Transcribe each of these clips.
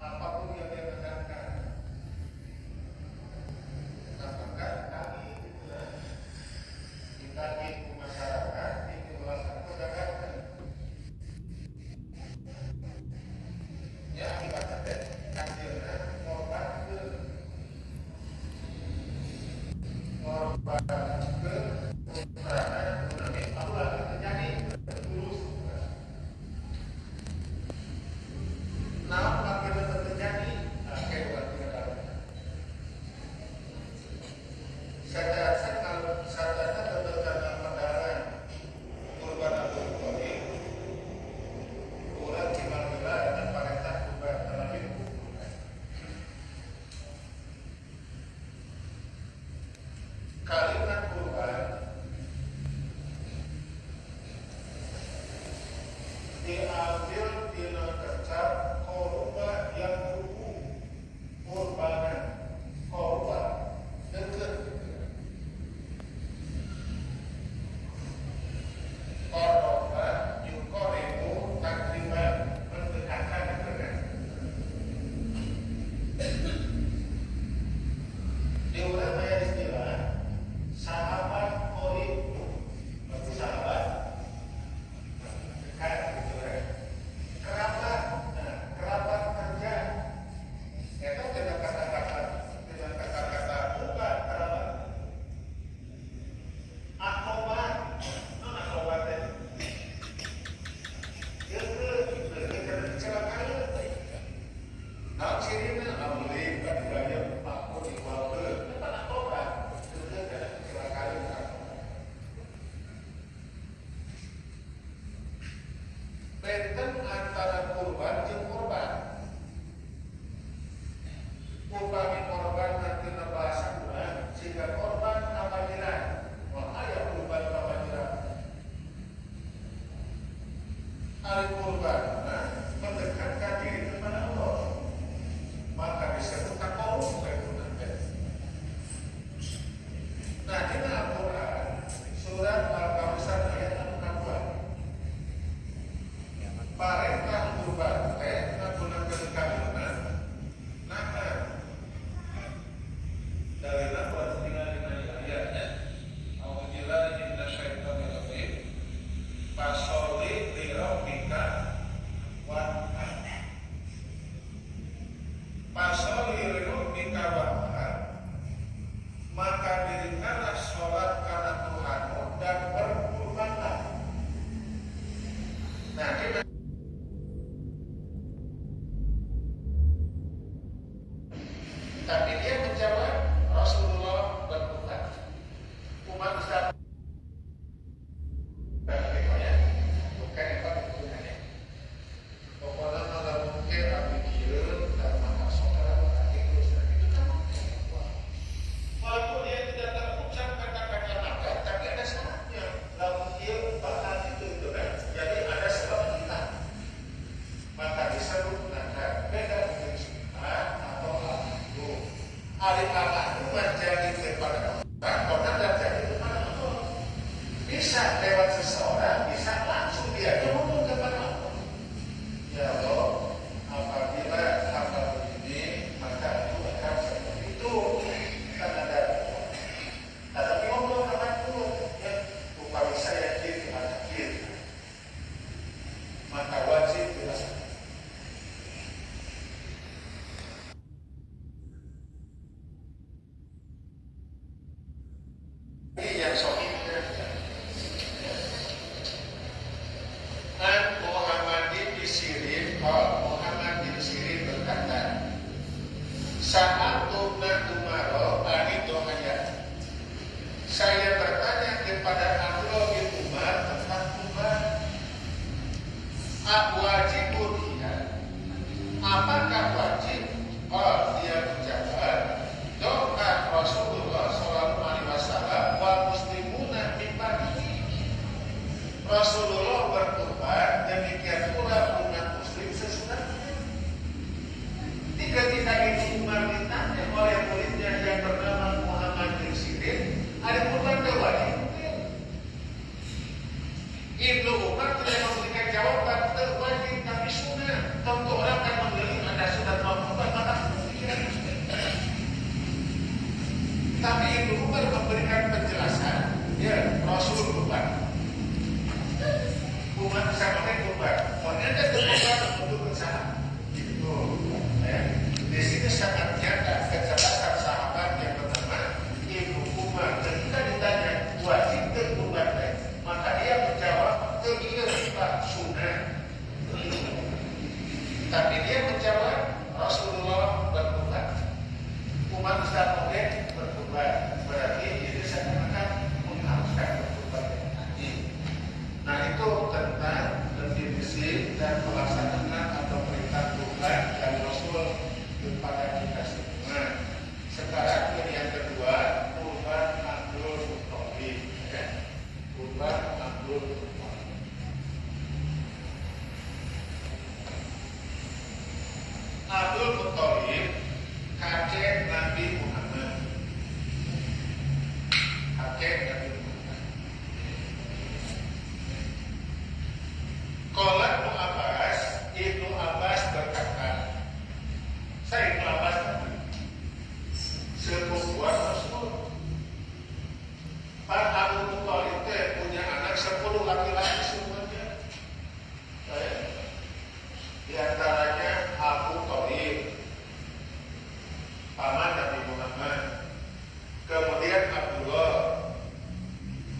apapun yang dia kerjakan, apakah kami kita di masyarakat di luar perdagangan ya ibaratnya hasilnya korban ke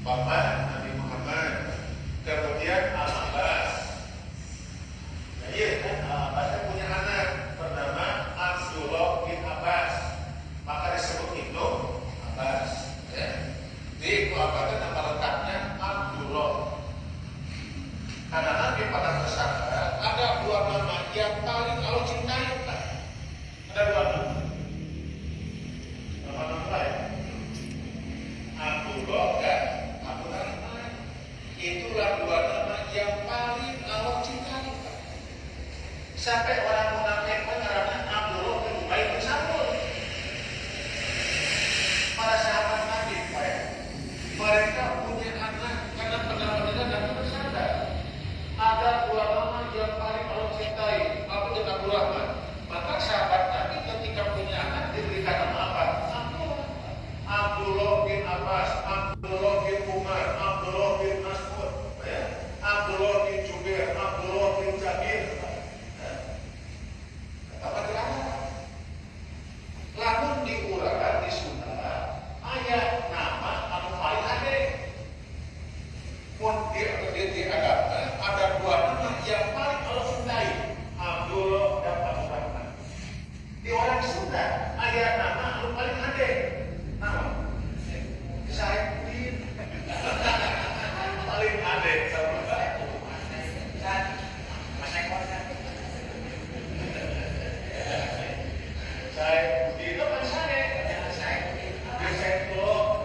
Bapak Nabi Muhammad. Kemudian Al-Abbas. Nah, iya kan, Al-Abbas punya anak bernama Abdullah bin Abbas. Maka disebut Ibnu Abbas. Ya. Jadi Ibnu Abbas itu nama lengkapnya Abdullah. Karena Nabi pada bersabda ada dua nama yang paling Allah cintai. Ada dua nama. Nama lain. Abdullah dan Abdurrahman. Itulah dua nama yang paling Allah cintai. Sampai orang munafik mengarahkan Abdullah bin Ubay bin Salul. Para sahabat Nabi, mereka punya anak karena benar-benar Nabi bersabda ada dua nama yang paling Allah cintai, Abu dan Abdurrahman. Maka sahabat Nabi ketika punya anak diberikan nama apa? Abdullah bin Abbas, Abdullah bin Umar, Abdullah bin Mas'ud, Abdullah bin Jubair, Abdullah bin Jabir. Apa kira-kira? Lamun diuraikan di Sunda, ayat nama anu paling ade. Mun diadapkan ada dua nama yang paling Allah cintai, Abdullah dan Abdurrahman. Di orang Sunda ayat nama anu paling ade. Nama Saifudin. Paling ade sama Saifudin itu kan saya. Saifullah.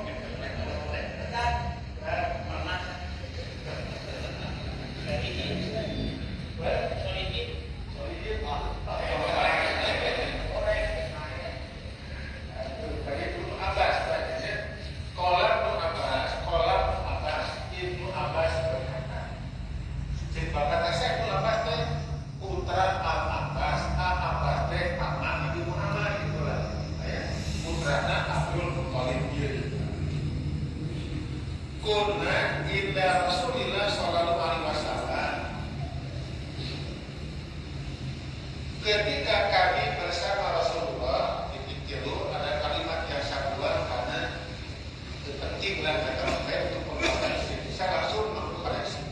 Kunna inda Rasulillah sallallahu alaihi wasallam. Ketika kami bersama Rasulullah di titik ada kalimat yang saya buat karena penting dan terbaik untuk mengkoreksi. Saya langsung mengkoreksi.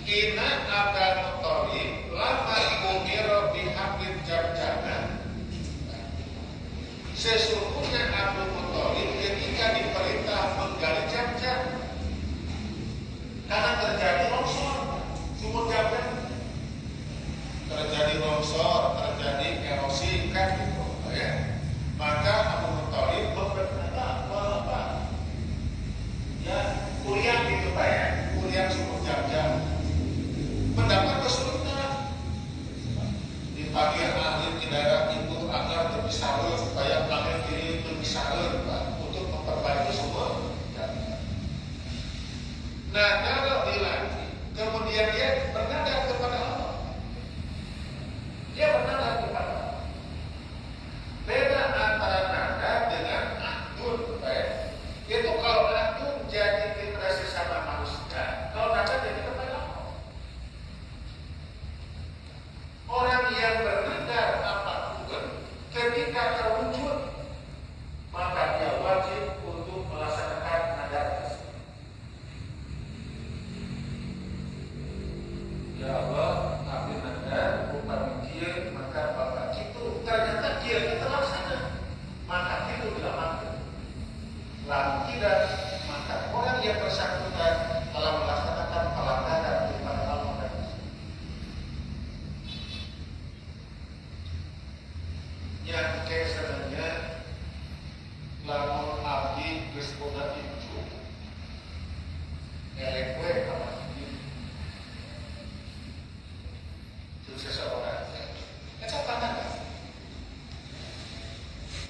Inna Abdul Muttalib lama umira bihamil jamjana. Sesungguhnya Abdul Muttalib ketika diperintah menggali jam-jam karena terjadi longsor sumur jam-jam, terjadi longsor, terjadi erosi kan gitu, ya. Maka Abdul Muttalib berkata apa? Ya, kuliah gitu Pak ya, kuliah sumur jam-jam. Mendapat kesulitan di bagian akhir di daerah itu agar lebih salur supaya bagian kiri lebih salur Pak, untuk memperbaiki sumur jam-jam. Nah kalau dilanjut kemudian dia bernadar kepada Allah. Dia bernadar kepada Allah. Beda antara nadar dengan ahdun. Itu kalau ahdun jadi kita sesama manusia, kalau nadar jadi kepada Allah. Orang yang bernadar apapun ketika terwujud maka dia wajib untuk melaksanakan nadar tersebut. Ya Allah, kami nadar rupa dia maka bapak itu ternyata dia terlaksana, maka itu tidak mampu. Lalu tidak, maka orang yang bersangkutan telah melaksanakan pelanggaran kepada Allah dan Rasul. Yang kesenannya lamun abdi geus boga itu elekwe apa itu seseorang kecapanan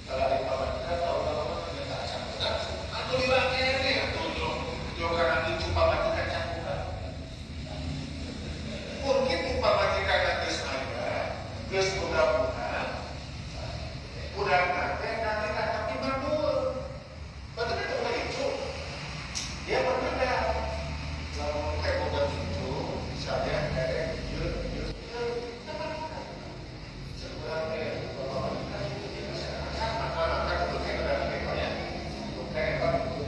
kalau di bawah kita tahu bahwa kita campuran atau bilang ini atau juga nanti coba lagi campuran mungkin umpama jika nanti saya geus boga udah nanti kata timbul, betul itu itu dia berbeda. Lalu kayak bukan itu, misalnya kayak sebenarnya kalau kita itu bisa sama kalau kan itu kayak ada ya, kayak apa itu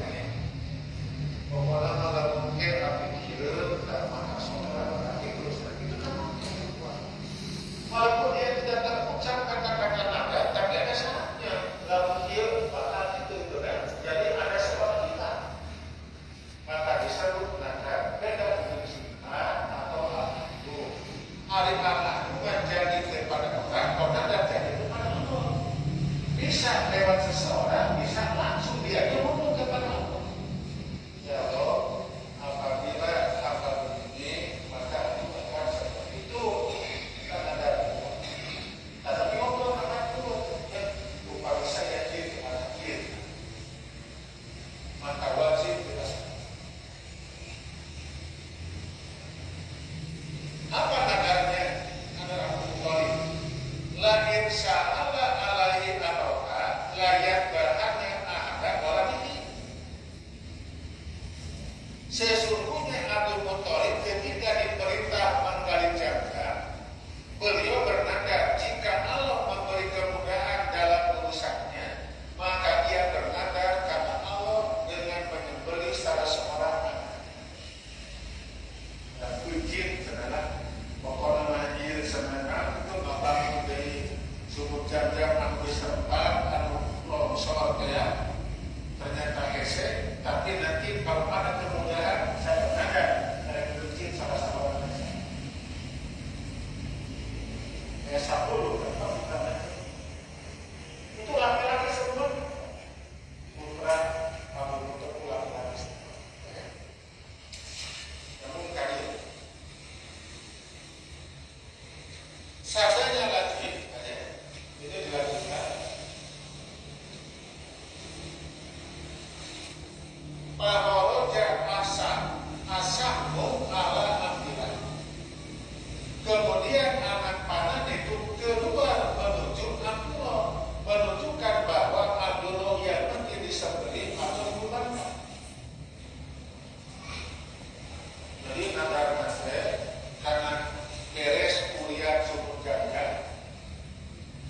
Sesungguhnya Abdul Muthalib ketika diperintah menggali jangkar, beliau bernada, jika Allah memberi kemudahan dalam urusannya, maka ia bernada karena Allah dengan menyembelih salah seorang anak. Dan izin adalah pokoknya mahir sebenarnya itu bapak dari sumur jangkar anu serempat anu longsor ya, ternyata hese, tapi nanti kalau ada kemudahan saya bernada dari izin salah seorang anak. Ya 10 kan itu laki-laki semua putra Abu Muthalib laki-laki semua. Namun kali sadanya lagi ini dilakukan Mahoroja asahmu ala ambilah. Kemudian anak panah itu keluar menuju Abdullah, menunjukkan bahwa Abdullah yang nanti disembelih atau dikurbankan. Jadi nadar nasir karena beres kuliah sumur jangkar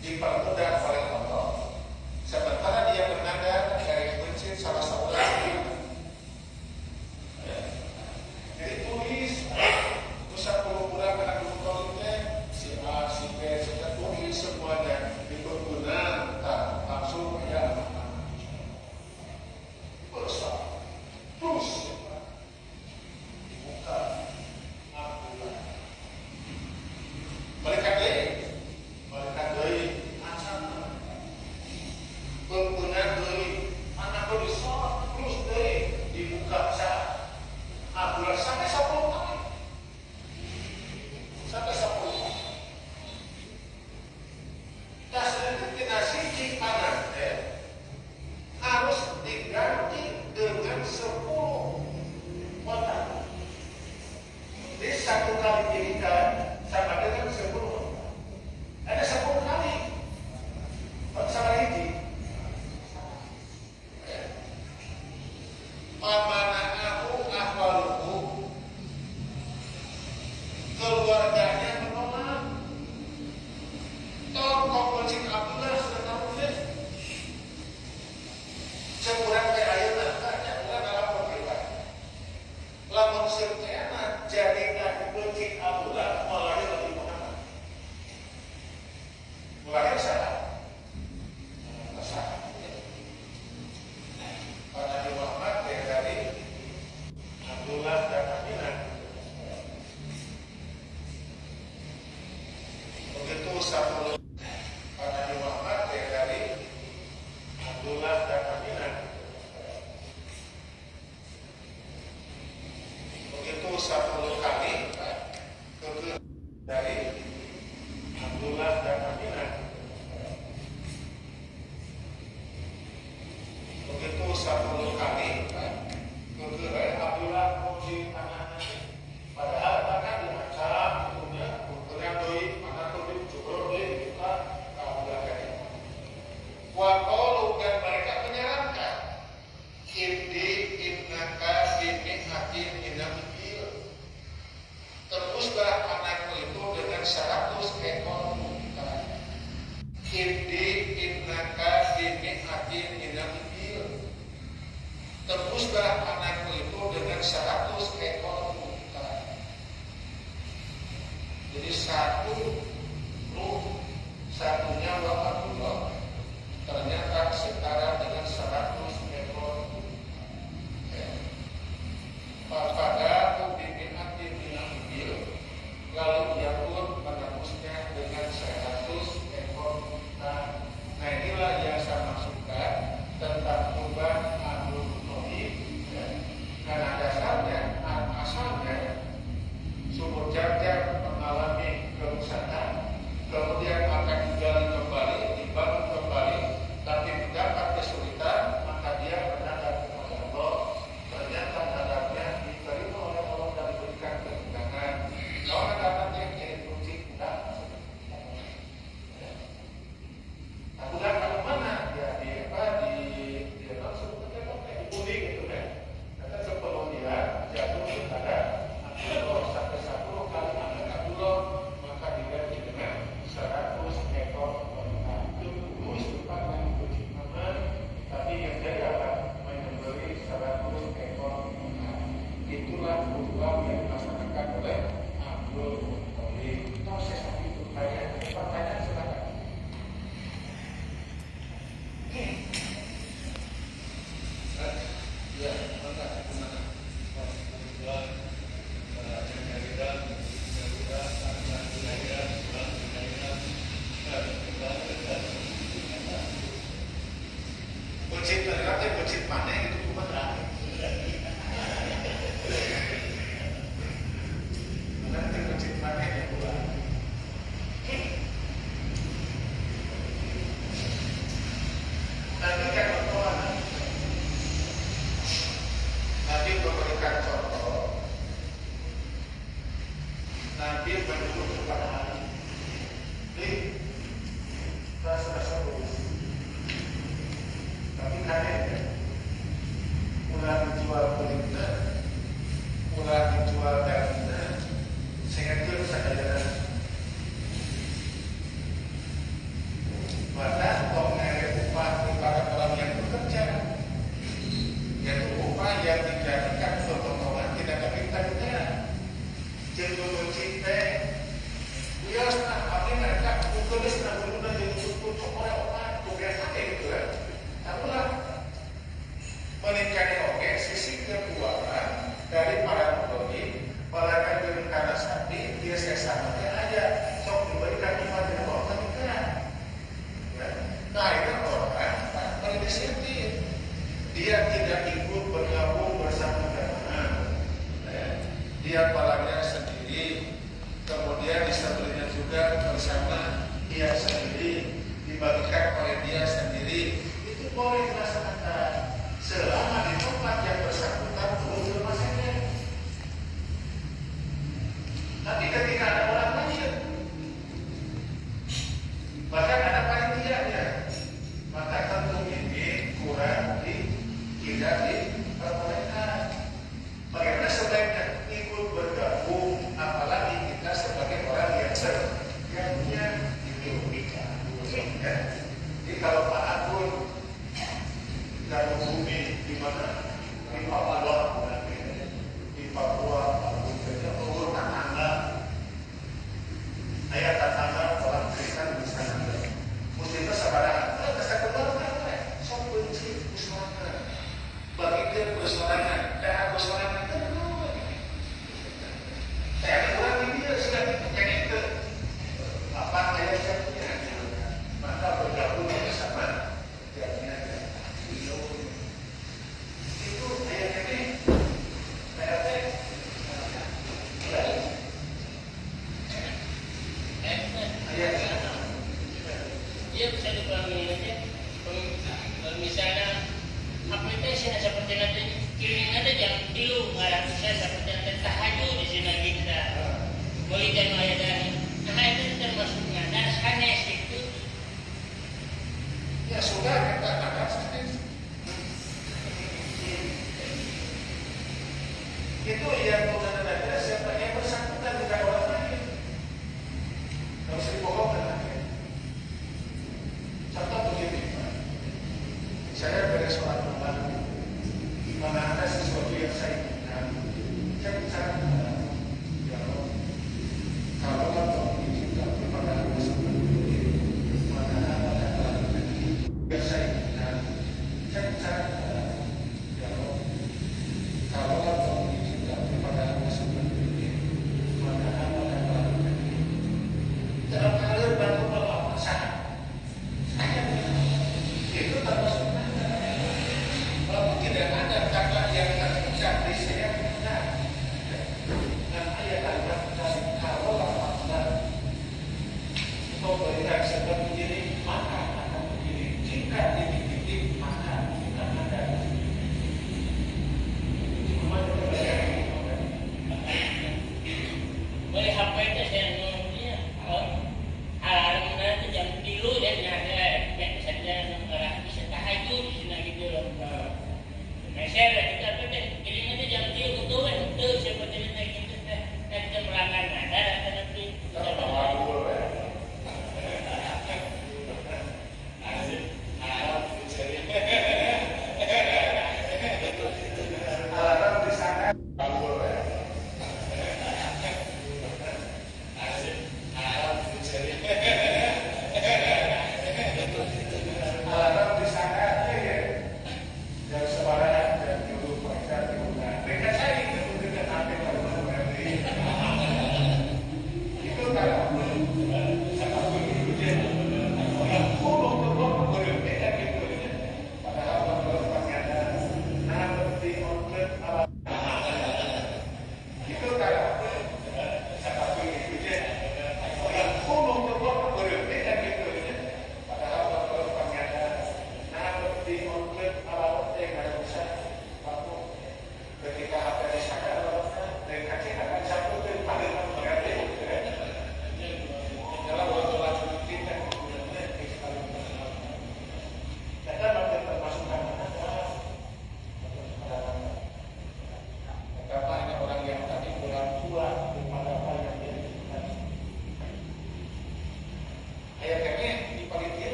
dipermudah oleh Allah. Sementara dia bernadar dari masjid salah satu lagi. Jadi tulis pusat pengukuran Abdul Muthalibnya si A, si B, sudah tulis semuanya diperguna langsung ya besar terus dibuka Abdullah mereka dari macam pengguna dari anak besar terus dari dibuka saat Abdullah sampai 10 kali. Sampai 10 kali. Nah, sedangkan kita siji anak harus diganti dengan 10 kotak. Jadi 1 kali jadikan sama dengan 10. Ada 10 kali. Sama hiji. Pamana'ahu ahwaluhu, keluarganya menolak. Tokoh Masjid Abdullah sebenarnya sekurang ayeuna banyak bukan dalam perbedaan. Lamun sekian jadikan Masjid Abdullah melahir Nabi Muhammad. Melahir salah. Nabi Muhammad dari Abdullah dan Aminah. Begitu satu Nabi Muhammad dari Abdullah dan Aminah. Begitu satu kali dari Abdullah dan Aminah. Begitu satu kali kegerai Abdullah menguji anaknya, padahal akan diancam punya bukunya doi anak doi jujur doi buka Abdullah kali. Wakolu dan mereka menyarankan Indi innaka bini hakim inamikil, teruslah anakmu itu dengan 100 ekor unta. Indi innaka bini hakim inamikil, teruslah anakmu itu dengan 100 ekor unta. Jadi satunya Abdullah ternyata setara dengan 100 ekor unta. Pada bikin hati binambil, lalu ia pun menembusnya dengan 100 ekor unta. Nah inilah yang saya maksudkan tentang tuban Abdul Muthalib. Karena dasarnya, asalnya sumur jangkar mengalami kerusakan, kemudian akan digali kembali, dibangun kembali, tapi mendapat kesulitan. ritual yang dilaksanakan oleh Abdul Muthalib. Proses itu pertanyaan silakan. Ya, mana? Kucing ternyata kucing mana itu cuma terakhir. Nanti kucing mana yang kedua. Nanti kan pertolongan. Nabi memberikan contoh. Nabi menyuruh kepada Ali. Rasa-rasa lurus. Tapi kadang mulai dijual kulitnya, mulai dijual dagingnya, sehingga itu bisa jalan. Maka mengenai upah kepada orang yang bekerja, yaitu upah yang dijadikan potongan tidak ada bintangnya. Jenggot cinta, bias nak apa mereka tulis nak guna jadi cukup orang orang bukan pakai gitu kan. Tahulah meningkatnya oke sisi keuangan dari para pembeli melakukan dengan sapi dia sesamanya aja sok diberikan iman dengan orang nikah. Nah itu orang berinisiatif, dia tidak ikut bergabung bersama jamaah, dia palanya sendiri, kemudian disabilitasnya juga bersama dia sendiri, dibagikan oleh dia sendiri. Boleh dilaksanakan selama di tempat yang bersangkutan turun ke rumah sakit. Tapi ketika ada orang lain, bahkan ada panitianya, maka tentu ini kurang tidak diperbolehkan. Bagaimana sebaiknya ikut bergabung, apalagi kita sebagai orang yang punya ideologika. Jadi kalau Pak Agung dari bumi di mana di Papua, di Papua, Papua tetangga, ayat tetangga orang Kristen di sana. Muslimnya sebarang, kita keluarkan, sok benci persoalan, bagi dia persoalan, dah persoalan itu, ada orang ini sudah yang itu, apa ayat satunya, maka bergabung bersama, jadinya. Itu ayat ini ayat dia bisa dipahami aja. Misalnya aplikasi seperti nanti kirim ada jangan dulu nggak bisa seperti nanti tahajud di sini kita berikan ayat ini. Nah itu termasuknya dan sanes itu ya sudah kita ada sanes. Itu yang mudah-mudahan siapa yang bersangkutan bukan orang lain. Harus dibohongkan lagi. Contoh begini, saya pada sholat malam, di mana ada sesuatu yang saya inginkan, saya bicara ya Allah, kalau Allah mengizinkan kepada aku seperti ini, maka ada yang saya inginkan, saya bicara ya Allah, kalau Allah mengizinkan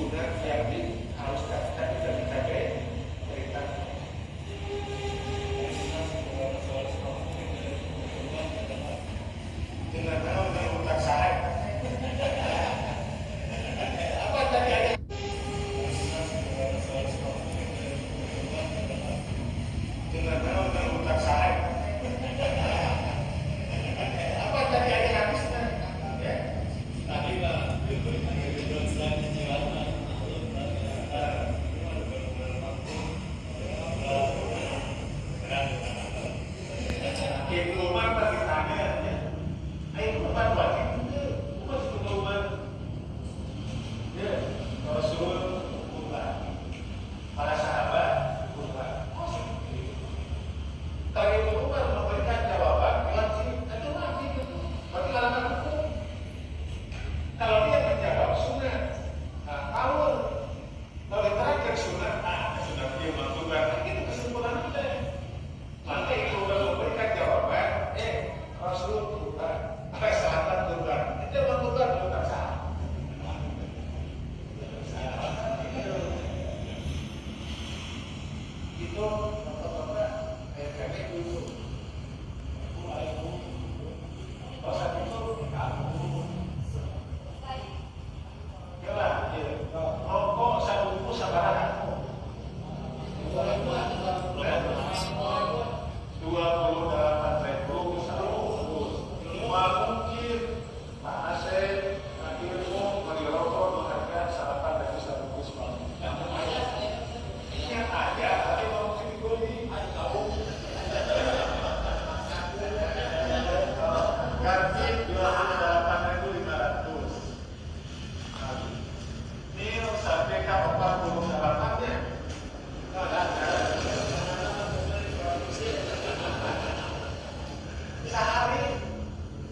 sudah yang dihaluskan tapi dari cabai berikan dengan nama utak sahai apa tadi ada dengan nama utak sahai apa tadi ada habisnya ya tadi lah itu rumah bagi tanya ya. Ayo rumah wajib juga, rumah sebut rumah. Ya, Rasul bukan, para sahabat bukan. Kalau itu rumah memberikan jawaban, wajib, itu wajib. Bagi kalangan hukum. Kalau dia menjawab sunnah, kalau diterangkan sunnah, sunnah dia melakukan, itu kesimpulan kita. Maka itu sudah memberikan jawaban, Rasul bukan, sahabat bukan, itu bukan salah. Itu bapak-bapak kami dulu. Pasal itu yalah, rokok satu bungkus sabaran. 28.000 semua mungkin Pak Asep, Nadirmu, Madiroko, menghargai sarapan dari satu bungkus ini aja, tapi mungkin dibeli tahu ganti 28.500 ini sampai ke 48-nya sehari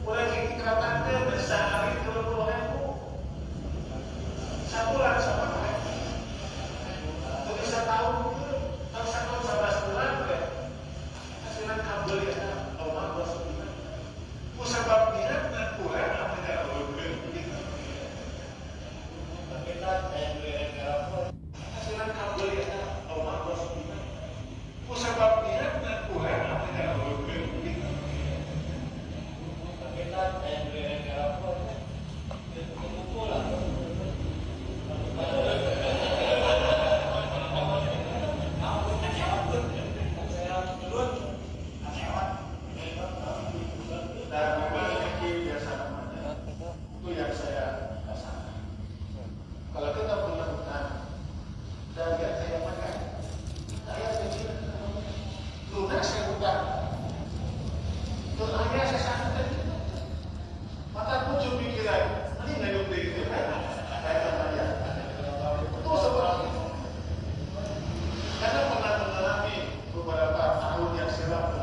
mulai gigi keratannya sehari 30.000 sebulan sama jadi setahun itu kalau 11 bulan hasilnya kabel ya Allah bersebulan sebabnya dan kurang apa yang berubah hasilnya kabel ya Allah bersebulan sebabnya dan kurang apa yang berubah itu yang saya rasakan. Kalau kita punya hutang dan lihat saya makan, saya pikir lunas saya hutang. Terus akhirnya saya santai. Mataku cuma pikiran, ini nggak hidup begitu kan? Saya tanya, itu seperti itu. Karena pernah mengalami beberapa tahun yang silam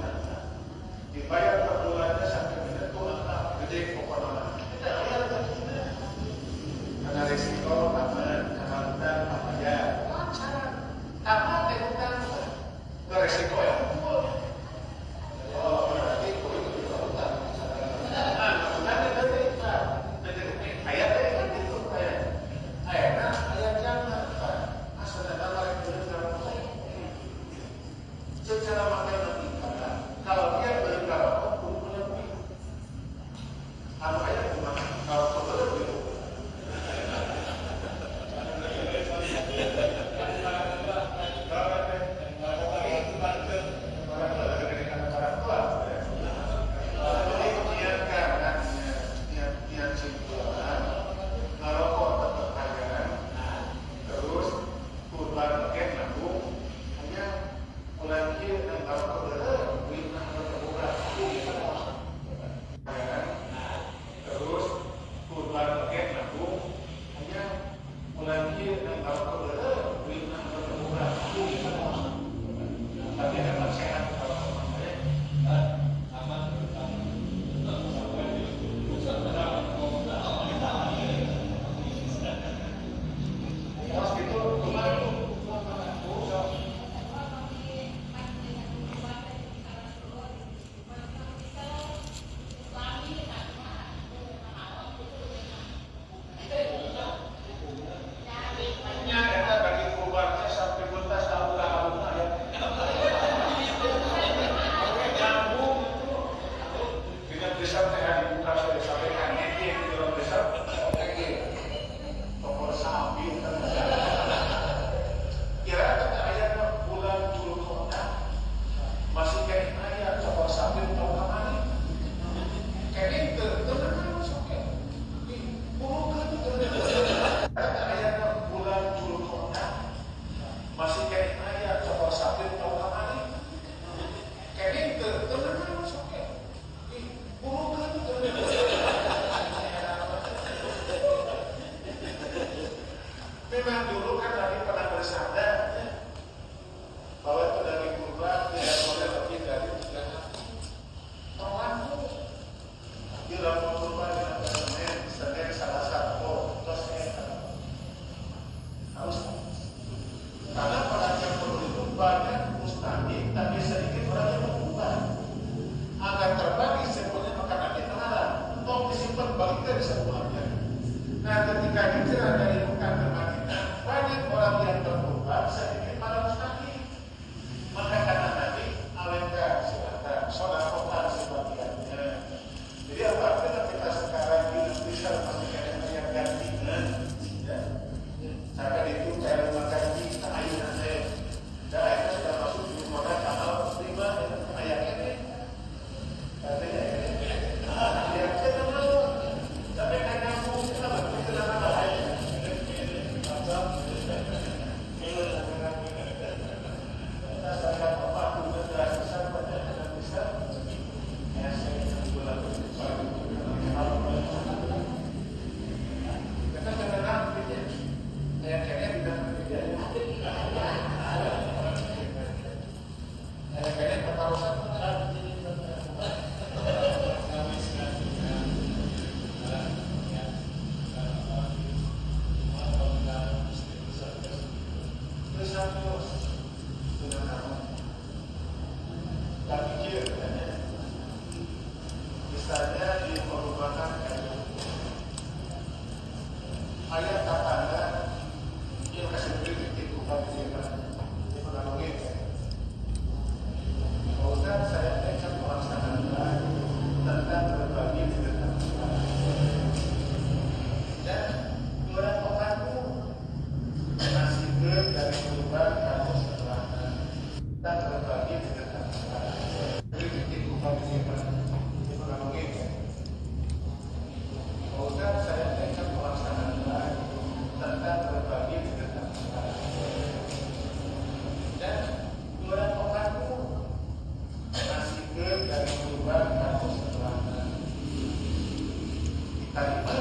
dibayar per bulannya sampai menyentuh angka gede pokoknya. Kita bayar begini. Karena risiko aman, karena hutang apa ya? Lancar. Apa hutang? Beresiko ya. Oh, berarti itu juga hutang. Secara matematika, kalau dia beli berapa pun lebih, apa ayat gimana? Kalau lebih, terus kurban pakai nabung hanya mulai dan kalau Memang dulu kan lagi pernah bersandar ya, bahwa itu dari kurban tidak boleh lebih dari 3 hari. Terlalu bila mau kurban dengan Senin, Selasa, terus harus. Karena pada yang perlu itu banyak mustahil, tapi sedikit orang yang berkurban. Agar terbagi semuanya makanan yang halal, untuk disimpan baliknya bisa semuanya. Nah, ketika hijrah dari Mekah ke Madinah, banyak orang yang berkurban sedikit pada mustahil. Maka kata Nabi, awalnya silakan sodakokan sebagiannya. Jadi apabila kita sekarang bisa memastikan yang gantian, ya, maka itu kayak makan di ayunan saya. Dan itu sudah masuk di modal amal lima ayatnya ini. Katanya ini, ayatnya dulu. Tapi kan kamu kita berpikir apa ayatnya? Misalnya di perubahan ayat tatanda yang kasih kritik itu pada di pengalungin ya. Kemudian saya akan melaksanakan tentang berbagi dengan dan dua pokokku nasibnya dari perubahan kamu setelah dan berbagi dengan kritik itu pada di pengalungin ya. Kemudian saya akan melaksanakan tentang berbagi dengan dan dua pokokku nasibnya dari perubahan kamu setelah diterima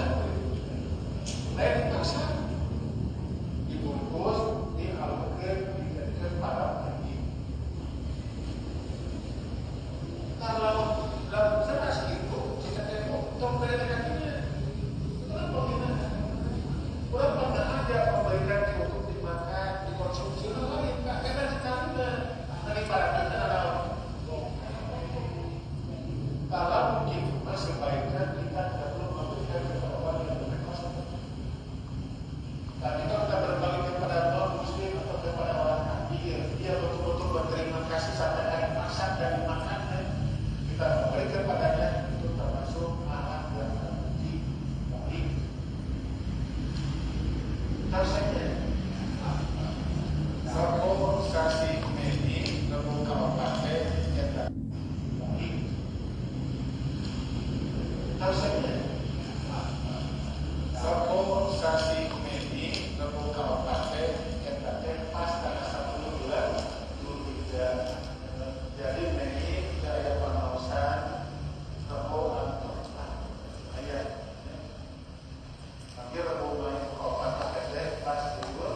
lain pasar dibungkus dialurkan dijadikan para penyanyi. Kalau dalam jelas itu jika tengok pemberiannya kenapa kita berapa ada pemberian untuk dimakan dikonsumsi lain tak kena sekali daripada kita dalam kalau mungkin masih baiknya kita tidak perlu memberikan kepada orang yang berkuasa. Tapi kalau kita berbagi kepada non muslim atau kepada orang kafir, dia betul-betul berterima kasih sampai hari masak dan dimakan, kita beri kepadanya itu termasuk anak yang terpuji baik. Terus saja, rokok kasih meni lembu kawapaten yang baik. Terus saja, rokok kasih meni lembu kawapaten yang baik pas tanggal 1 bulan 23. Jadi meni daya pengawasan rokok atau ayat. Nanti rokok main kawapaten pas libur.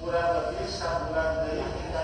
Kurang lebih 1 bulan dari kita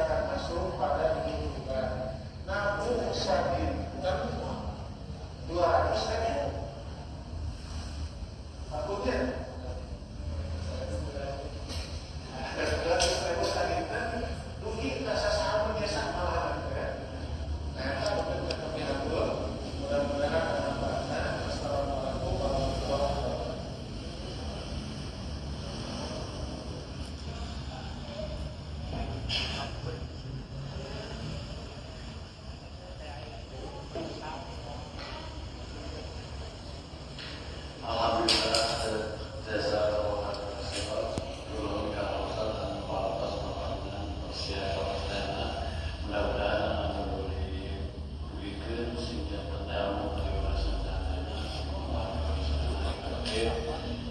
apa?